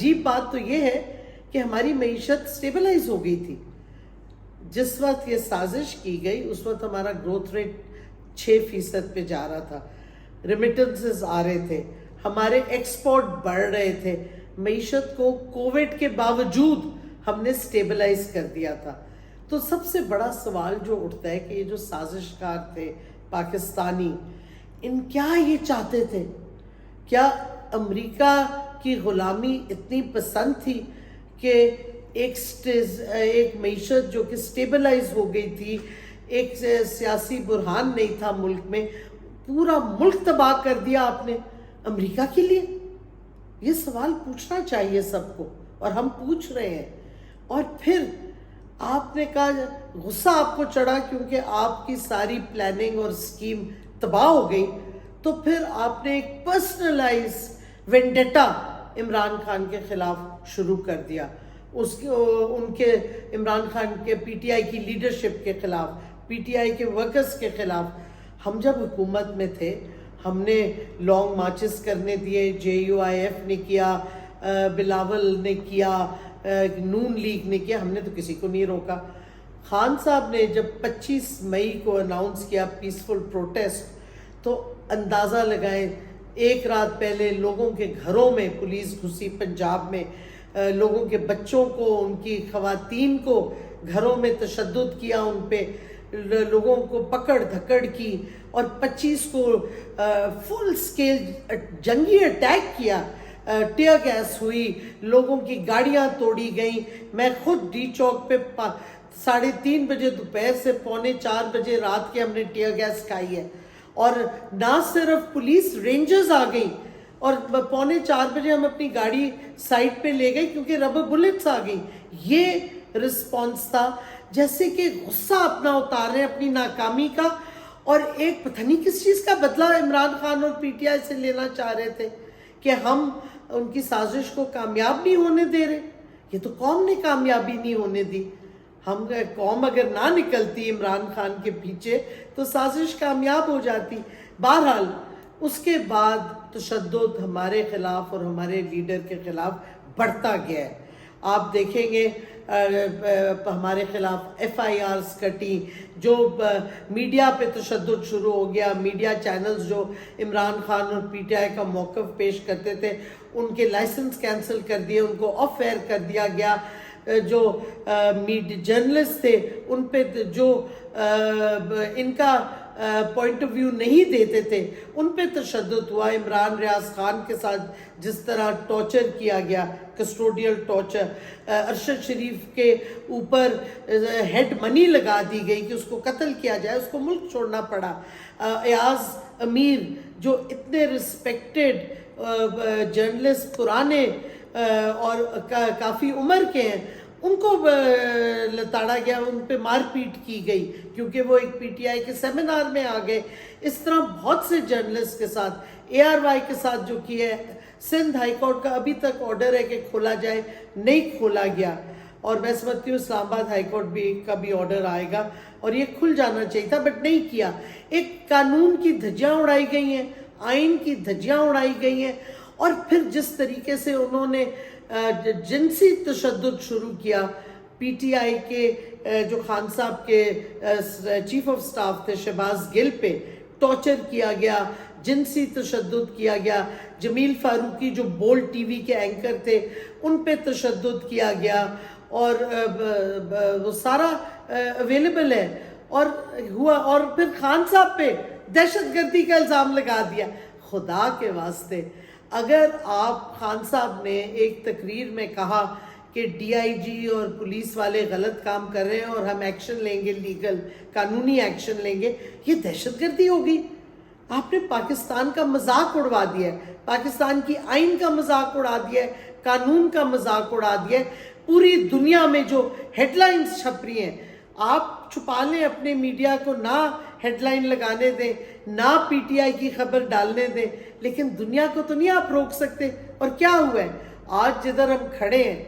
عجیب بات تو یہ ہے کہ ہماری معیشت سٹیبلائز ہو گئی تھی جس وقت یہ سازش کی گئی. اس وقت ہمارا گروتھ ریٹ 6% پہ جا رہا تھا, ریمیٹنسز آ رہے تھے, ہمارے ایکسپورٹ بڑھ رہے تھے, معیشت کو کووڈ کے باوجود ہم نے سٹیبلائز کر دیا تھا. تو سب سے بڑا سوال جو اٹھتا ہے کہ یہ جو سازشکار تھے پاکستانی, کیا یہ چاہتے تھے؟ کیا امریکہ کی غلامی اتنی پسند تھی کہ ایک معیشت جو کہ سٹیبلائز ہو گئی تھی, ایک سیاسی بحران نہیں تھا ملک میں, پورا ملک تباہ کر دیا آپ نے امریکہ کے لیے؟ یہ سوال پوچھنا چاہیے سب کو, اور ہم پوچھ رہے ہیں. اور پھر آپ نے کہا, غصہ آپ کو چڑھا کیونکہ آپ کی ساری پلاننگ اور اسکیم تباہ ہو گئی, تو پھر آپ نے ایک پرسنلائز وینڈیٹا عمران خان کے خلاف شروع کر دیا, ان کے عمران خان کے پی ٹی آئی کی لیڈرشپ کے خلاف, پی ٹی آئی کے ورکرز کے خلاف. ہم جب حکومت میں تھے ہم نے لانگ مارچز کرنے دیے, JUIF نے کیا, بلاول نے کیا, نون لیگ نے کیا, ہم نے تو کسی کو نہیں روکا. خان صاحب نے جب 25 مئی کو اناؤنس کیا پیسفل پروٹیسٹ, تو اندازہ لگائیں ایک رات پہلے لوگوں کے گھروں میں پولیس گھسی پنجاب میں, لوگوں کے بچوں کو, ان کی خواتین کو گھروں میں تشدد کیا, ان پہ لوگوں کو پکڑ دھکڑ کی, اور 25 کو فل سکیل جنگی اٹیک کیا, ٹیئر گیس ہوئی, لوگوں کی گاڑیاں توڑی گئیں. میں خود ڈی چوک پہ 3:30 بجے دوپہر سے 3:45 بجے رات کے ہم نے ٹیئر گیس کھائی ہے, اور نہ صرف پولیس, رینجرز آ گئی, اور 3:45 بجے ہم اپنی گاڑی سائٹ پہ لے گئے کیونکہ ربر بلٹس آ گئی. یہ رسپانس تھا, جیسے کہ غصہ اپنا اتار رہے ہیں اپنی ناکامی کا, اور ایک پتہ نہیں کس چیز کا بدلہ عمران خان اور پی ٹی آئی سے لینا چاہ رہے تھے کہ ہم ان کی سازش کو کامیاب نہیں ہونے دے رہے. یہ تو قوم نے کامیابی نہیں ہونے دی. ہم قوم اگر نہ نکلتی عمران خان کے پیچھے تو سازش کامیاب ہو جاتی. بہرحال اس کے بعد تشدد ہمارے خلاف اور ہمارے لیڈر کے خلاف بڑھتا گیا ہے. آپ دیکھیں گے ہمارے خلاف FIRs کٹی, جو میڈیا پہ تشدد شروع ہو گیا, میڈیا چینلز جو عمران خان اور پی ٹی آئی کا موقف پیش کرتے تھے ان کے لائسنس کینسل کر دیے, ان کو آف ایئر کر دیا گیا. جو جرنلسٹ تھے ان پہ جو ان کا پوائنٹ آف ویو نہیں دیتے تھے ان پہ تشدد ہوا. عمران ریاض خان کے ساتھ جس طرح ٹارچر کیا گیا, کسٹوڈیل ٹارچر, ارشد شریف کے اوپر ہیڈ منی لگا دی گئی کہ اس کو قتل کیا جائے, اس کو ملک چھوڑنا پڑا. ایاز امیر جو اتنے رسپیکٹڈ جرنلسٹ, پرانے اور کافی عمر کے ہیں, ان کو لتاڑا گیا, ان پہ مار پیٹ کی گئی کیونکہ وہ ایک پی ٹی آئی کے سیمینار میں آ گئے. اس طرح بہت سے جرنلسٹ کے ساتھ, ARY کے ساتھ جو کیا ہے. سندھ ہائی کورٹ کا ابھی تک آرڈر ہے کہ کھولا جائے, نہیں کھولا گیا, اور میں سمجھتی ہوں اسلام آباد ہائی کورٹ کا بھی آرڈر آئے گا اور یہ کھل جانا چاہیے تھا, بٹ نہیں کیا. ایک قانون کی دھجیاں اڑائی گئی ہیں, آئین کی دھجیاں اڑائی گئی ہیں, اور پھر جس طریقے سے انہوں نے جنسی تشدد شروع کیا, پی ٹی آئی کے جو خان صاحب کے چیف آف سٹاف تھے شہباز گل پہ ٹارچر کیا گیا, جنسی تشدد کیا گیا. جمیل فاروقی جو بولڈ ٹی وی کے اینکر تھے ان پہ تشدد کیا گیا, اور وہ سارا اویلیبل ہے. اور ہوا, اور پھر خان صاحب پہ دہشت گردی کا الزام لگا دیا. خدا کے واسطے, اگر آپ, خان صاحب نے ایک تقریر میں کہا کہ DIG اور پولیس والے غلط کام کر رہے ہیں اور ہم ایکشن لیں گے, لیگل قانونی ایکشن لیں گے, یہ دہشت گردی ہوگی. آپ نے پاکستان کا مذاق اڑوا دیا ہے, پاکستان کی آئین کا مذاق اڑا دیا ہے, قانون کا مذاق اڑا دیا ہے. پوری دنیا میں جو ہیڈ لائنز چھپ رہی ہیں, آپ چھپا لیں اپنے میڈیا کو, نہ ہیڈ لائن لگانے دیں, نہ پی ٹی آئی کی خبر ڈالنے دیں, لیکن دنیا کو تو نہیں آپ روک سکتے. اور کیا ہوا ہے آج جدھر ہم کھڑے ہیں,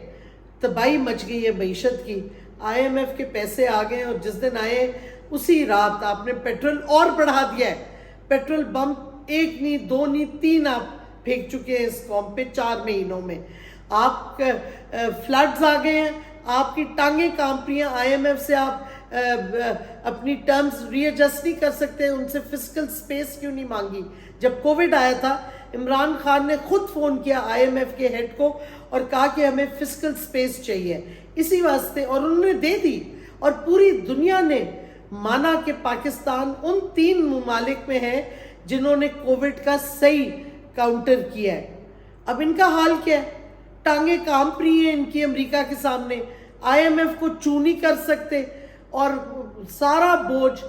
تباہی مچ گئی ہے معیشت کی. IMF کے پیسے آ گئے, اور جس دن آئے اسی رات آپ نے پیٹرول اور بڑھا دیا ہے. پیٹرول بم 1 نہیں 2 نہیں 3 آپ پھینک چکے ہیں اس قوم پہ 4 مہینوں میں. آپ فلڈز آ گئے ہیں, آپ کی ٹانگیں کانپ رہی ہیں, IMF سے آپ اپنی ٹرمز ری ایڈجسٹ نہیں کر سکتے, ان سے فسکل سپیس کیوں نہیں مانگی؟ جب کووڈ آیا تھا عمران خان نے خود فون کیا IMF کے ہیڈ کو اور کہا کہ ہمیں فسکل سپیس چاہیے اسی واسطے, اور انہوں نے دے دی, اور پوری دنیا نے مانا کہ پاکستان ان 3 ممالک میں ہے جنہوں نے کووڈ کا صحیح کاؤنٹر کیا ہے. اب ان کا حال کیا ہے؟ ٹانگیں کانپ رہی ہیں ان کی امریکہ کے سامنے, IMF کو چوں نہیں کر سکتے, اور سارا بوجھ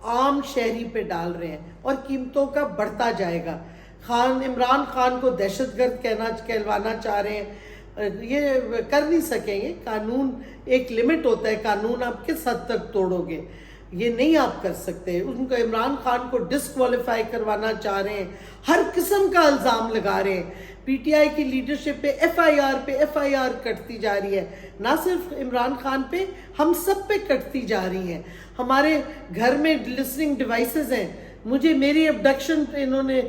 عام شہری پہ ڈال رہے ہیں, اور قیمتوں کا بڑھتا جائے گا. عمران خان کو دہشت گرد کہلوانا چاہ رہے ہیں, یہ کر نہیں سکیں گے. قانون ایک لمٹ ہوتا ہے, قانون آپ کس حد تک توڑو گے, یہ نہیں آپ کر سکتے. ان کو عمران خان کو ڈسکوالیفائی کروانا چاہ رہے ہیں, ہر قسم کا الزام لگا رہے ہیں. PTI کی لیڈرشپ پہ FIR کٹتی جا رہی ہے, نہ صرف عمران خان پہ, ہم سب پہ کٹتی جا رہی ہیں. ہمارے گھر میں لسننگ ڈیوائسز ہیں, میری ابڈکشن انہوں نے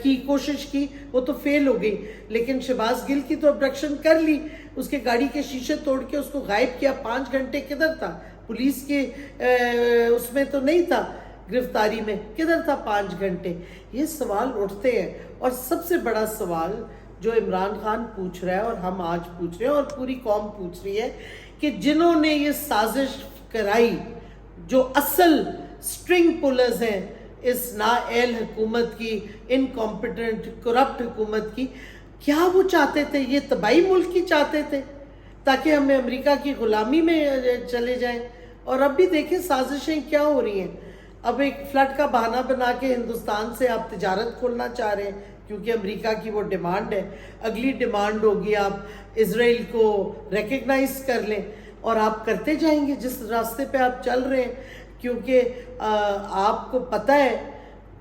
کی کوشش کی, وہ تو فیل ہو گئی, لیکن شہباز گل کی تو ابڈکشن کر لی, اس کے گاڑی کے شیشے توڑ کے اس کو غائب کیا. 5 گھنٹے کدھر تھا پولیس کے اس میں تو نہیں تھا, گرفتاری میں کدھر تھا 5 گھنٹے؟ یہ سوال اٹھتے ہیں. اور سب سے بڑا سوال جو عمران خان پوچھ رہا ہے اور ہم آج پوچھ رہے ہیں اور پوری قوم پوچھ رہی ہے کہ جنہوں نے یہ سازش کرائی, جو اصل سٹرنگ پولرز ہیں اس نااہل حکومت کی, انکمپیٹنٹ کرپٹ حکومت کی, کیا وہ چاہتے تھے؟ یہ تباہی ملک کی چاہتے تھے تاکہ ہمیں امریکہ کی غلامی میں چلے جائیں. اور اب بھی دیکھیں سازشیں کیا ہو رہی ہیں. اب ایک فلڈ کا بہانہ بنا کے ہندوستان سے آپ تجارت کھولنا چاہ رہے ہیں کیونکہ امریکہ کی وہ ڈیمانڈ ہے. اگلی ڈیمانڈ ہوگی آپ اسرائیل کو ریکگنائز کر لیں, اور آپ کرتے جائیں گے جس راستے پہ آپ چل رہے ہیں, کیونکہ آپ کو پتہ ہے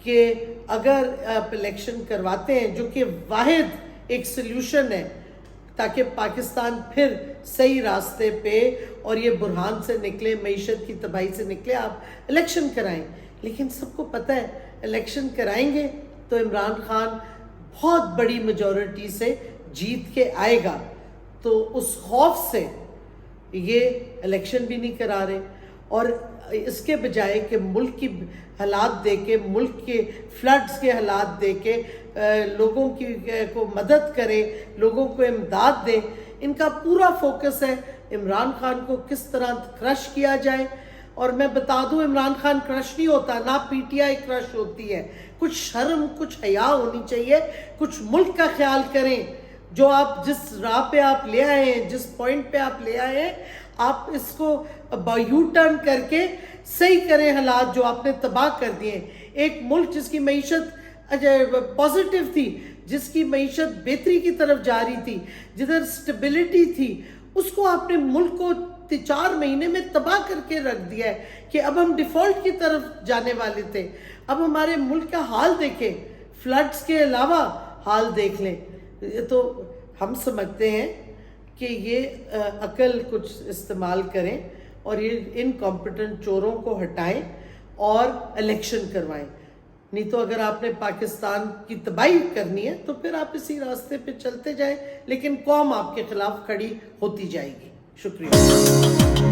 کہ اگر آپ الیکشن کرواتے ہیں, جو کہ واحد ایک سلیوشن ہے تاکہ پاکستان پھر صحیح راستے پہ اور یہ بحران سے نکلے, معیشت کی تباہی سے نکلے, آپ الیکشن کرائیں. لیکن سب کو پتہ ہے الیکشن کرائیں گے تو عمران خان بہت بڑی میجورٹی سے جیت کے آئے گا, تو اس خوف سے یہ الیکشن بھی نہیں کرا رہے, اور اس کے بجائے کہ ملک کی حالات دے کے, ملک کے فلڈز کے حالات دے کے لوگوں کی کو مدد کرے, لوگوں کو امداد دے, ان کا پورا فوکس ہے عمران خان کو کس طرح کرش کیا جائے. اور میں بتا دوں عمران خان کرش نہیں ہوتا, نہ PTI کرش ہوتی ہے. کچھ شرم, کچھ حیا ہونی چاہیے, کچھ ملک کا خیال کریں. جو آپ جس راہ پہ آپ لے آئے ہیں, جس پوائنٹ پہ آپ لے آئے ہیں, آپ اس کو یو ٹرن کر کے صحیح کریں حالات جو آپ نے تباہ کر دیے. ایک ملک جس کی معیشت پازیٹیو تھی, جس کی معیشت بہتری کی طرف جا رہی تھی, جدھر سٹیبلٹی تھی, اس کو آپ نے ملک کو 4 مہینے میں تباہ کر کے رکھ دیا ہے کہ اب ہم ڈیفالٹ کی طرف جانے والے تھے. اب ہمارے ملک کا حال دیکھیں, فلڈز کے علاوہ حال دیکھ لیں. تو ہم سمجھتے ہیں کہ یہ عقل کچھ استعمال کریں اور یہ انکمپیٹنٹ چوروں کو ہٹائیں اور الیکشن کروائیں. نہیں تو اگر آپ نے پاکستان کی تباہی کرنی ہے تو پھر آپ اسی راستے پہ چلتے جائیں, لیکن قوم آپ کے خلاف کھڑی ہوتی جائے گی. شکریہ.